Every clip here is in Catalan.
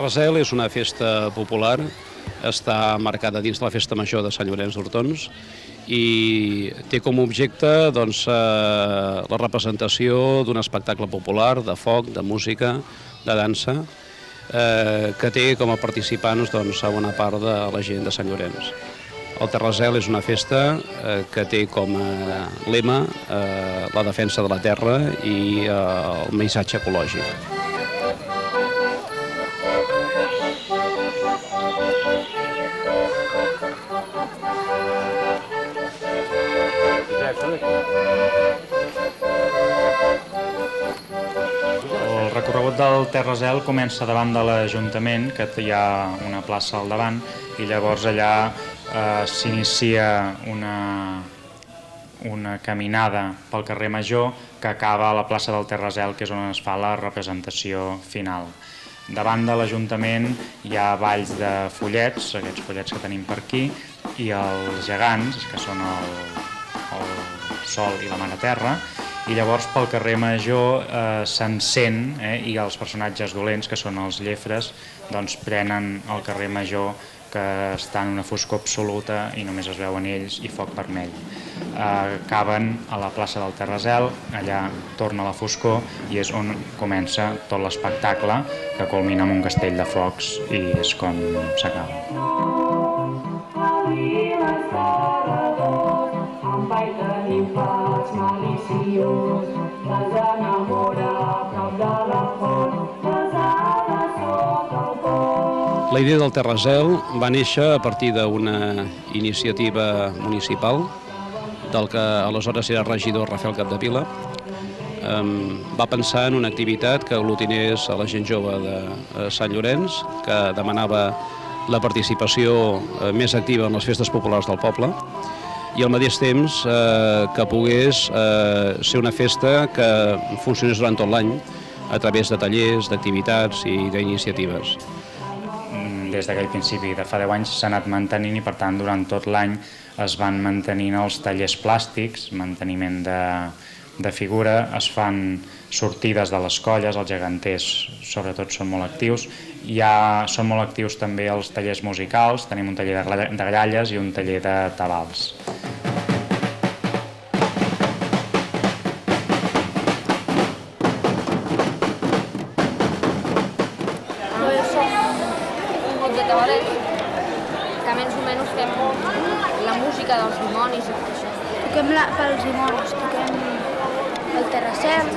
Terrazel és una festa popular, està marcada dins de la Festa Major de Sant Llorenç d'Hortons i té com a objecte la representació d'un espectacle popular, de foc, de música, de dansa, que té com a participants a bona part de la gent de Sant Llorenç. El Terrazel és una festa que té com a lema la defensa de la terra i el missatge ecològic. El recorregut del Terrazel comença davant de l'Ajuntament, que hi ha una plaça al davant, i llavors allà s'inicia una caminada pel carrer Major que acaba a la plaça del Terrazel, que és on es fa la representació final. Davant de l'Ajuntament hi ha balls de follets, aquests follets que tenim per aquí, i els gegants, que són el Sol i la Mare Terra, i llavors pel carrer Major s'encén i els personatges dolents, que són els llefres, prenen el carrer Major, que està en una foscor absoluta i només es veuen ells i foc vermell. Acaben a la plaça del Terrazel, allà torna la foscor i és on comença tot l'espectacle, que culmina amb un castell de focs i és com s'acaba. La idea del Terrazel va néixer a partir d'una iniciativa municipal del que aleshores era regidor Rafael Capdevila. Va pensar en una activitat que aglutinés a la gent jove de Sant Llorenç, que demanava la participació més activa en les festes populars del poble i al mateix temps que pogués ser una festa que funcionés durant tot l'any a través de tallers, d'activitats i d'iniciatives. Des d'aquell principi de fa 10 anys s'ha anat mantenint i per tant durant tot l'any es van mantenint els tallers plàstics, manteniment de figura, es fan sortides de les colles, els geganters sobretot són molt actius, són molt actius també els tallers musicals, tenim un taller de gralles i un taller de tabals. Que més o menys fem la música dels dimonis i tot això. Toquem pels dimonis, toquem el Terrazel.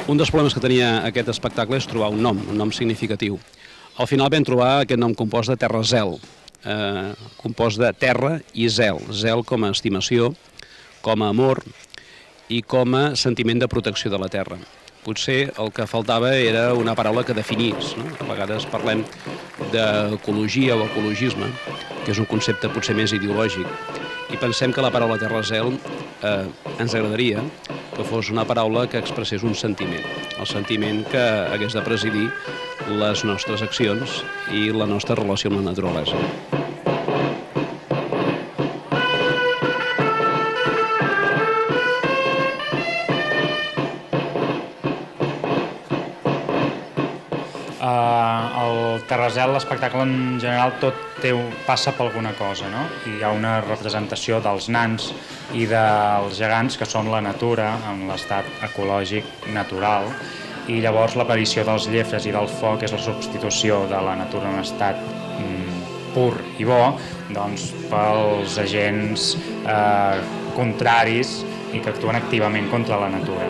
Un dels problemes que tenia aquest espectacle és trobar un nom significatiu. Al final vam trobar aquest nom compost de Terrazel, compost de terra i zel, zel com a estimació, com a amor i com a sentiment de protecció de la terra. Potser el que faltava era una paraula que definís, no? A vegades parlem d'ecologia o ecologisme, que és un concepte potser més ideològic, i pensem que la paraula Terrazel ens agradaria que fos una paraula que expressés un sentiment, el sentiment que hagués de presidir les nostres accions i la nostra relació amb la naturalesa. El Terrazel, l'espectacle en general, tot passa per alguna cosa, no? Hi ha una representació dels nans i dels gegants, que són la natura, en l'estat ecològic natural, i llavors l'aparició dels llefres i del foc és la substitució de la natura en estat pur i bo pels agents contraris i que actuen activament contra la natura.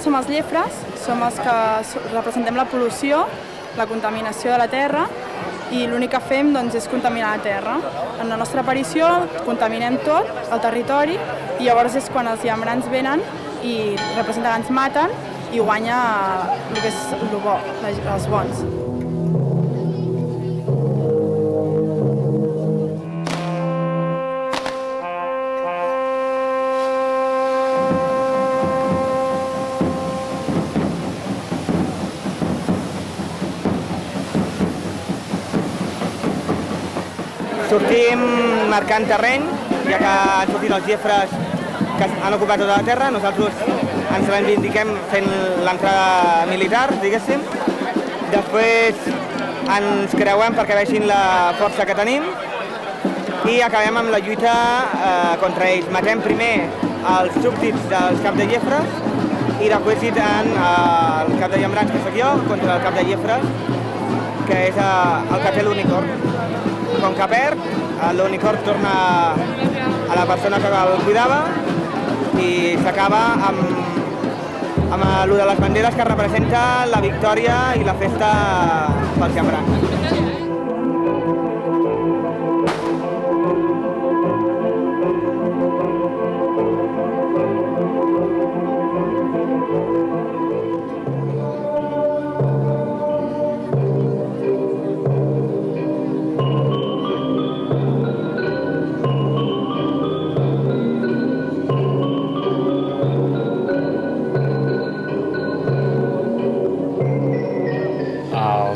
som som els llefres, som els que representem la pol·lució, la contaminació de la terra, i l'únic que fem doncs, és contaminar la terra. En la nostra aparició contaminem tot, el territori, i llavors és quan els llambrancs venen i representen que ens maten i guanya el que és el bo, els bons. Sortim marcant terreny, ja que han sortit els llefres que han ocupat tota la terra. Nosaltres ens reivindiquem fent l'entrada militar, diguéssim. Després ens creuem perquè vegin la força que tenim i acabem amb la lluita contra ells. Matem primer els súbdits dels caps de llefres i després lluitant el cap de llambrancs, que soc jo, contra el cap de llefres, que és el que té l'unicorn. Com que perd, l'unicorn torna a la persona que el cuidava i s'acaba amb allò de les banderes que representa la victòria i la festa pels llambrancs.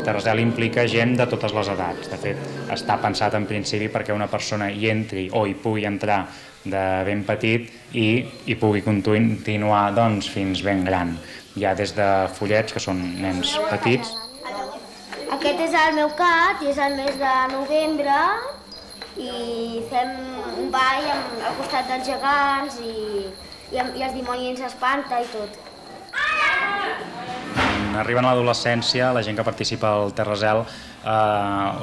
Terrazel implica gent de totes les edats. De fet, està pensat en principi perquè una persona hi entri o hi pugui entrar de ben petit i hi pugui continuar doncs, fins ben gran. Hi ha des de follets, que són nens petits. Aquest és el meu cat i és el mes de novembre i fem un ball al costat dels gegants i els dimonis ens espanta i tot. Arriben a l'adolescència, la gent que participa al Terrazel,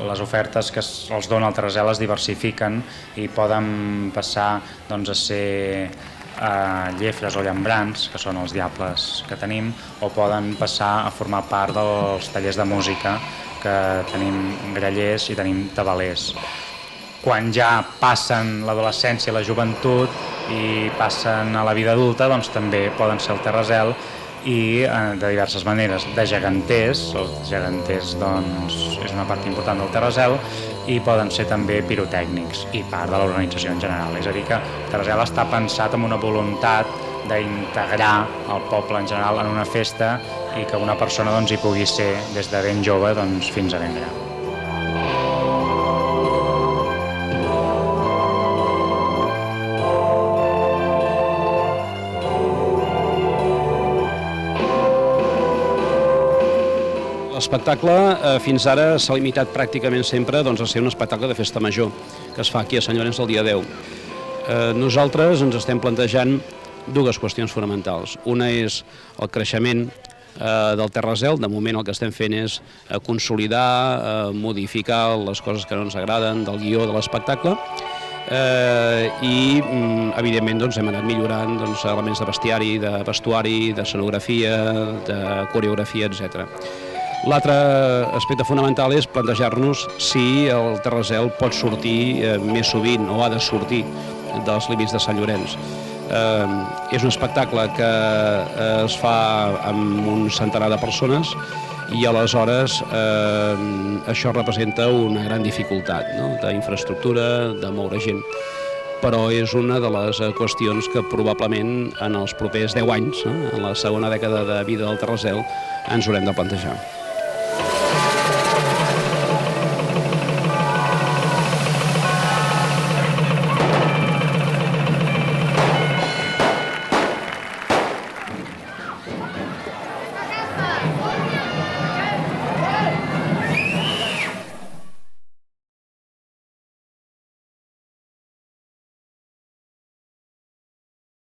les ofertes que els dona el Terrazel es diversifiquen i poden passar doncs, a ser llefres o llambrancs, que són els diables que tenim, o poden passar a formar part dels tallers de música, que tenim grallers i tenim tabalers. Quan ja passen l'adolescència i la joventut i passen a la vida adulta, doncs també poden ser al Terrazel, i de diverses maneres, de geganters, els geganters doncs, és una part important del Terrazel, i poden ser també pirotècnics i part de l'organització en general. És a dir, que el Terrazel està pensat amb una voluntat d'integrar el poble en general en una festa i que una persona doncs, hi pugui ser des de ben jove doncs, fins a ben gran. L'espectacle fins ara s'ha limitat pràcticament sempre a ser un espectacle de festa major, que es fa aquí a Sant Llorenç el dia 10. Nosaltres ens estem plantejant dues qüestions fonamentals. Una és el creixement del Terrazel. De moment el que estem fent és consolidar, modificar les coses que no ens agraden del guió de l'espectacle i evidentment hem anat millorant elements de bestiari, de vestuari, d'escenografia, de coreografia, etc. L'altre aspecte fonamental és plantejar-nos si el Terrazel pot sortir més sovint o ha de sortir dels límits de Sant Llorenç. És un espectacle que es fa amb un centenar de persones i aleshores això representa una gran dificultat d'infraestructura, de moure gent. Però és una de les qüestions que probablement en els propers 10 anys, en la segona dècada de vida del Terrazel, ens haurem de plantejar.